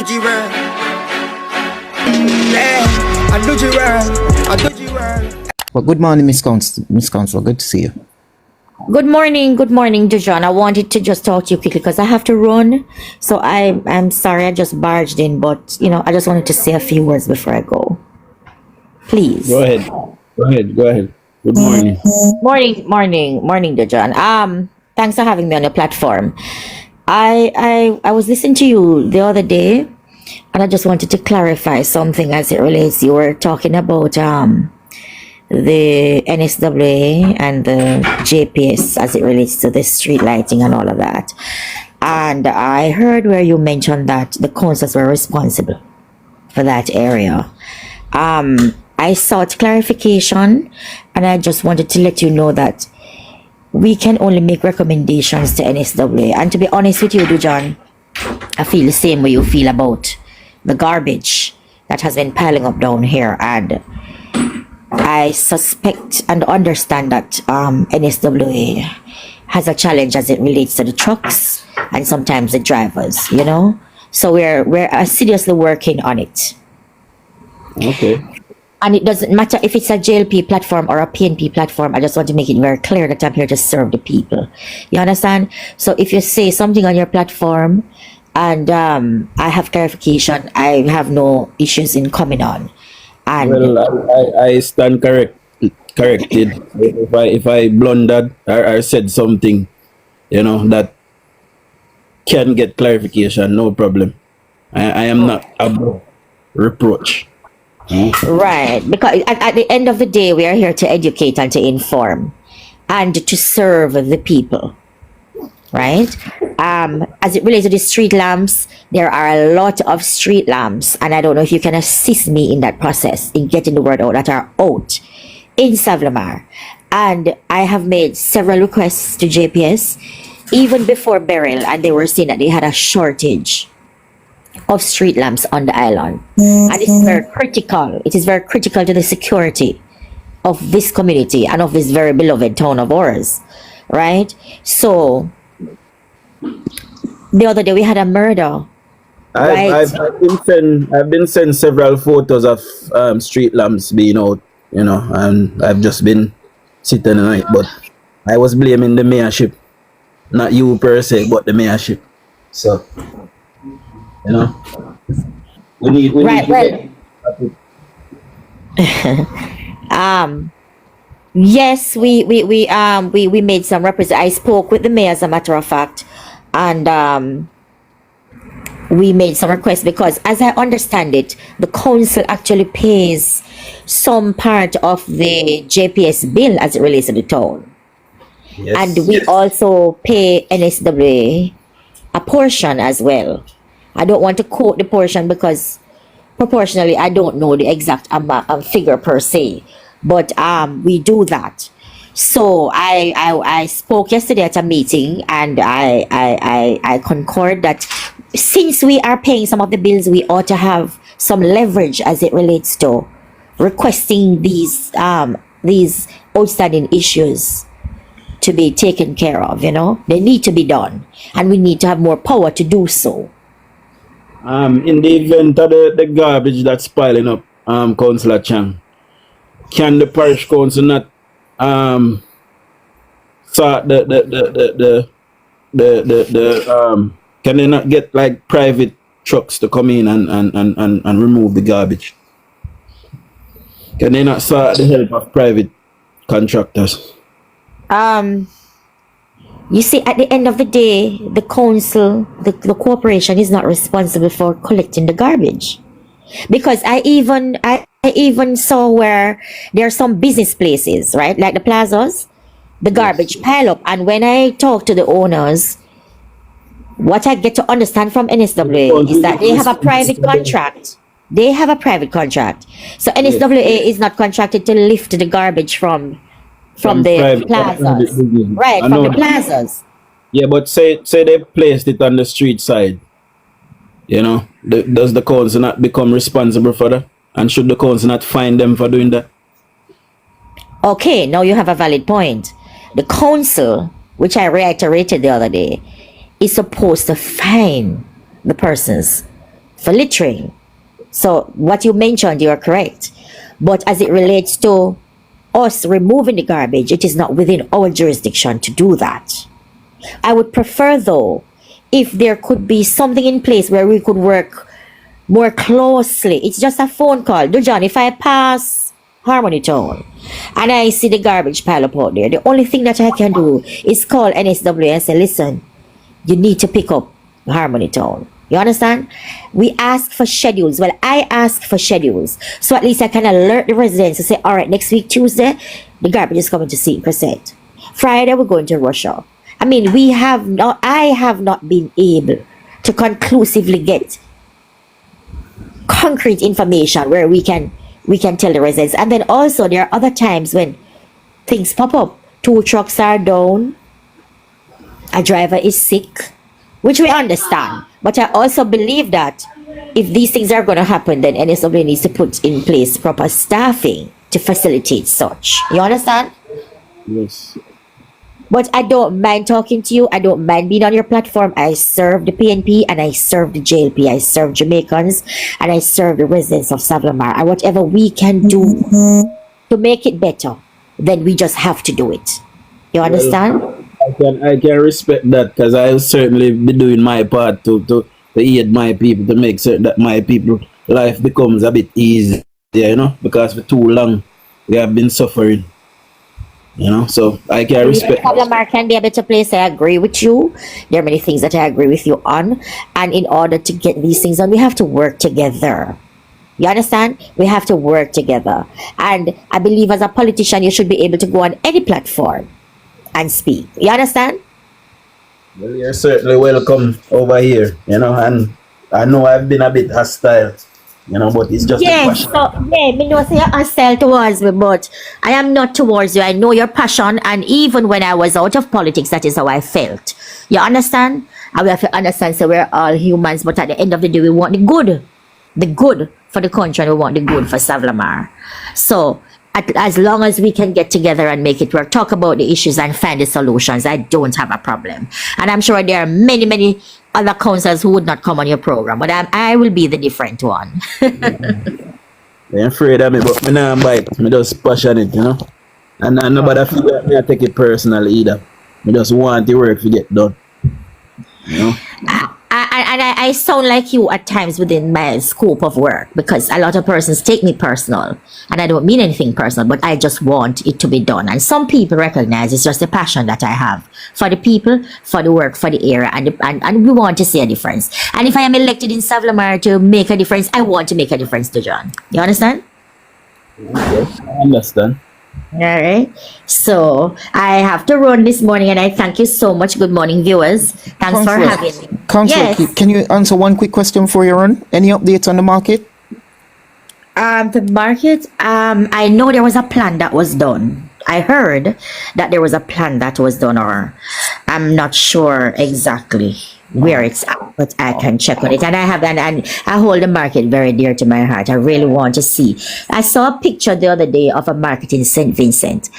you well. Yeah, I do you well. I do you well. Well, good morning, Miss Councillor. Good to see you. Good morning, DUJON. I wanted to just talk to you quickly because I have to run. So I'm sorry I just barged in, but I just wanted to say a few words before I go. Please. Go ahead. Good morning. Morning, DUJON. Thanks for having me on your platform. I was listening to you the other day, and I just wanted to clarify something as it relates. You were talking about the NSWA and the JPS as it relates to the street lighting and all of that. And I heard where you mentioned that the councils were responsible for that area. I sought clarification, and I just wanted to let you know that we can only make recommendations to NSWA. And to be honest with you, DUJON, I feel the same way you feel about the garbage that has been piling up down here. And I suspect and understand that NSWA has a challenge as it relates to the trucks and sometimes the drivers, So we're seriously working on it. Okay. And it doesn't matter if it's a JLP platform or a PNP platform. I just want to make it very clear that I'm here to serve the people. You understand? So if you say something on your platform and I have clarification, I have no issues in coming on. And well, I stand corrected. If I blundered or said something, that can get clarification, no problem. I am not above reproach. Right, because at the end of the day, we are here to educate and to inform and to serve the people, right? As it relates to the street lamps, there are a lot of street lamps, and I don't know if you can assist me in that process, in getting the word out, that are out in Savlamar. And I have made several requests to JPS, even before Beryl, and they were saying that they had a shortage of street lamps on the island, and it's very critical. It is very critical to the security of this community and of this very beloved town of ours, right? So the other day we had a murder. I've been sent several photos of street lamps being out, and I've just been sitting tonight. But I was blaming the mayorship, not you per se, but the mayorship. So. We need yes, we made some I spoke with the mayor, as a matter of fact, and we made some requests because, as I understand it, the council actually pays some part of the JPS bill as it relates to the town. Yes, and we also pay NSWA a portion as well. I don't want to quote the portion because proportionally I don't know the exact figure per se, but we do that. So I spoke yesterday at a meeting, and I concord that since we are paying some of the bills, we ought to have some leverage as it relates to requesting these outstanding issues to be taken care of. They need to be done, and we need to have more power to do so. In the event of the garbage that's piling up, Councillor Chang, can the parish council not sort can they not get like private trucks to come in and remove the garbage? Can they not sort the help of private contractors? You see, at the end of the day, the council, the corporation is not responsible for collecting the garbage. Because I even saw where there are some business places, right? Like the plazas, the garbage pile up. And when I talk to the owners, what I get to understand from NSWA is that they have a private contract. They have a private contract. So NSWA is not contracted to lift the garbage from the plazas, right? From the plazas. Yeah, but say they placed it on the street side. Does the council not become responsible for that? And should the council not fine them for doing that? Okay, now you have a valid point. The council, which I reiterated the other day, is supposed to fine the persons for littering. So what you mentioned, you are correct. But as it relates to us removing the garbage, it is not within our jurisdiction to do that. I would prefer, though, if there could be something in place where we could work more closely. It's just a phone call. Dujon, if I pass Harmony Town and I see the garbage pile up out there, the only thing that I can do is call NSW and say, listen, you need to pick up Harmony Town. You understand? We ask for schedules. Well, I ask for schedules. So at least I can alert the residents to say, all right, next week, Tuesday, the garbage is coming to 6%. Friday, we're going to Russia. I mean, I have not been able to conclusively get concrete information where we can tell the residents. And then also there are other times when things pop up. 2 trucks are down. A driver is sick, which we understand. But I also believe that if these things are going to happen, then NSW needs to put in place proper staffing to facilitate such. You understand? Yes. But I don't mind talking to you. I don't mind being on your platform. I serve the PNP and I serve the JLP. I serve Jamaicans and I serve the residents of Savlamar. And whatever we can do to make it better, then we just have to do it. You understand? I can respect that, because I'll certainly be doing my part to aid my people, to make certain that my people life becomes a bit easier, you know, because for too long we have been suffering. You know, so I can respect. Savlamar can be a better place. I agree with you. There are many things that I agree with you on. And in order to get these things done, we have to work together. You understand? We have to work together. And I believe as a politician, you should be able to go on any platform and speak. You understand? Well, you're certainly welcome over here, you know, and I know I've been a bit hostile, you know, but it's just a Yes, passion. so yeah, me know say you're hostile towards me, but I am not towards you. I know your passion, and even when I was out of politics, that is how I felt. You understand? And we have to understand, so we're all humans, but at the end of the day, we want the good for the country, and we want the good for Savlamar. So as long as we can get together and make it work, talk about the issues and find the solutions, I don't have a problem. And I'm sure there are many, many other councillors who would not come on your program, but I will be the different one. They're afraid of me, but me not bite. Me just passionate, you know. And nobody feel like me I take it personally either. Me just want the work to get done. You know? I sound like you at times within my scope of work, because a lot of persons take me personal, and I don't mean anything personal, but I just want it to be done. And some people recognize it's just the passion that I have for the people, for the work, for the area, and we want to see a difference. And if I am elected in Savlamar to make a difference, I want to make a difference to John. You understand? Yes, I understand. All right. So I have to run this morning, and I thank you so much. Good morning, viewers. Thanks for Councillor, having me. Councillor, Yes. can you answer one quick question before you run? Any updates on the market? The market, I know there was a plan that was done. I heard that there was a plan that was done, or I'm not sure exactly where it's at, but I can check on it. And I hold the market very dear to my heart. I really want to see. I saw a picture the other day of a market in St. Vincent,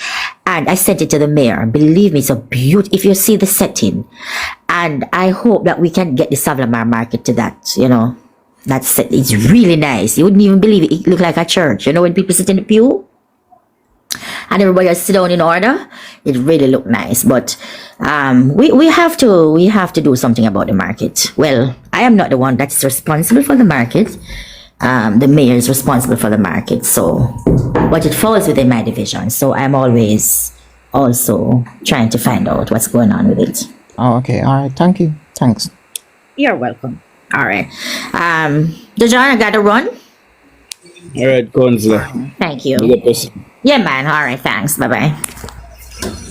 and I sent it to the mayor. Believe me, it's a beauty. If you see the setting, and I hope that we can get the Savlamar market to that, you know. That's it. It's really nice. You wouldn't even believe it. It looked like a church. You know, when people sit in the pew and everybody else sit down in order, it really looked nice. But we have to do something about the market. Well, I am not the one that's responsible for the market. The mayor is responsible for the market. So, but it falls within my division. So I'm always also trying to find out what's going on with it. Oh, okay. All right. Thank you. Thanks. You're welcome. All right. Dujon, I gotta run. All right, Councillor. Thank you. You get this. Yeah, man. All right. Thanks. Bye-bye.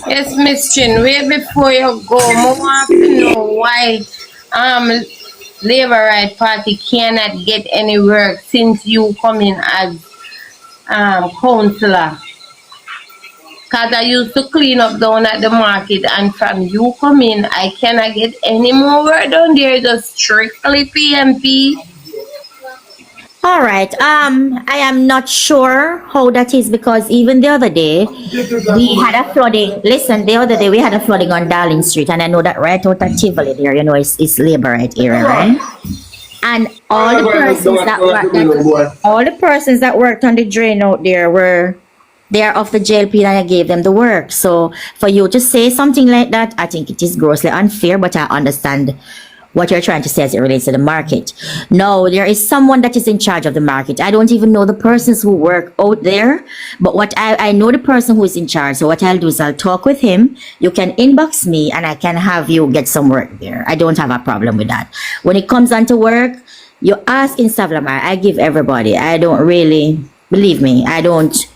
Yes, Miss Chin, way before you go, I want to know why Labour Right Party cannot get any work since you come in as councillor. Because I used to clean up down at the market, and from you come in, I cannot get any more work down there, just strictly PMP. All right. I am not sure how that is, because even the other day we had a flooding. Listen, the other day we had a flooding on Darling Street, and I know that right out at Tivoli there, you know, it's Labour Right area, right? And all the persons that worked on the drain out there they are of the JLP and I gave them the work. So for you to say something like that, I think it is grossly unfair, but I understand what you're trying to say as it relates to the market. No, there is someone that is in charge of the market. I don't even know the persons who work out there, but what I know the person who is in charge. So what I'll do is I'll talk with him. You can inbox me and I can have you get some work there. I don't have a problem with that. When it comes on to work, you ask in Savlamar, I give everybody. I don't really, believe me, I don't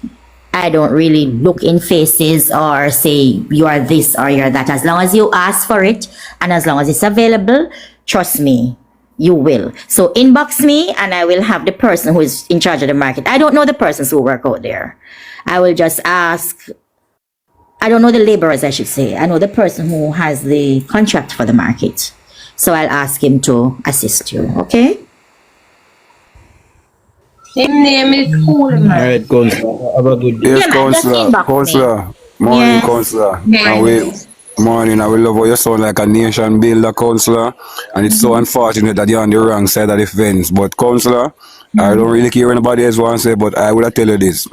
really look in faces or say you are this or you're that. As long as you ask for it and as long as it's available, trust me, you will. So inbox me and I will have the person who is in charge of the market. I don't know the persons who work out there. I will just ask. I don't know the laborers, I should say. I know the person who has the contract for the market. So I'll ask him to assist you. Okay? His name is Coolman. All right, Councillor. Have a good day. Yes, Yeah, man, just Councillor. inbox me. Councillor. Morning, Yes. Councillor. Yes. And morning, I will love how you sound like a nation builder, Councillor. And it's so unfortunate that you're on the wrong side of the fence. But, Councillor, I don't really care what anybody else wants to say, but I will tell you this.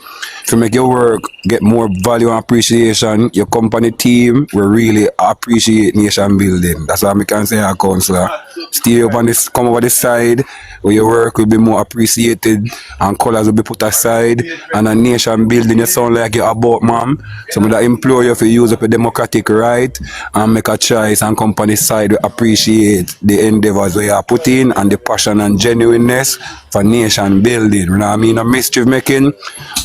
To make your work get more value and appreciation, your company team will really appreciate nation building. That's all I can say, Councillor. Stay up on this, come over this side, where your work will be more appreciated and colours will be put aside. And a nation building, you sound like you're about, ma'am. So I implore you to use up a democratic right and make a choice, and company side will appreciate the endeavours where you are put in and the passion and genuineness for nation building. You know what I mean? A mischief making,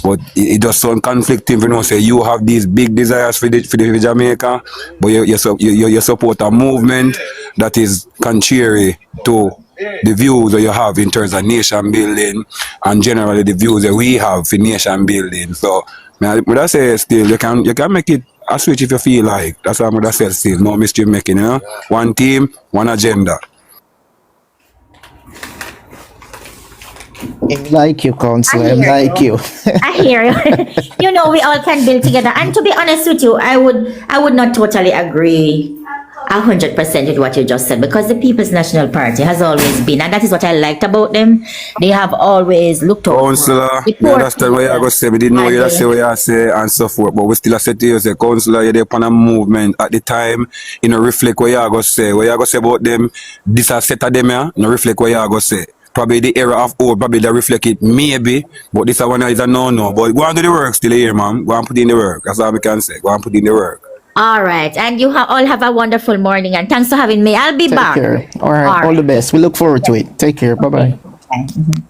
but it does sound conflicting. You know, say you have these big desires for the Jamaica, but you support a movement that is contrary to the views that you have in terms of nation building and generally the views that we have for nation building. So, what I say still, you can make it a switch if you feel like. That's what I say still. No mischief making, you know. One team, one agenda. I'm like you, Councillor. I'm I hear like you. I hear you. You know, we all can build together. And to be honest with you, I would not totally agree 100% with what you just said, because the People's National Party has always been, and that is what I liked about them. They have always looked over. Councillor, you understand what you're going to say. We didn't know you say what you say and so forth, but we still say to you, say, Councillor, you're there upon a movement at the time, you know, reflect what you're going to say. What you're going to say about them, this a set of them, yeah, you know, reflect what you're going to say. Probably the era of old, probably they reflect it, maybe, but this one is a no-no. But go and do the work still here, man. Go and put in the work. That's all we can say. Go and put in the work. All right. And you all have a wonderful morning, and thanks for having me. I'll be Take back. care. All right. All the best. We look forward to it. Take care. Bye-bye. Okay.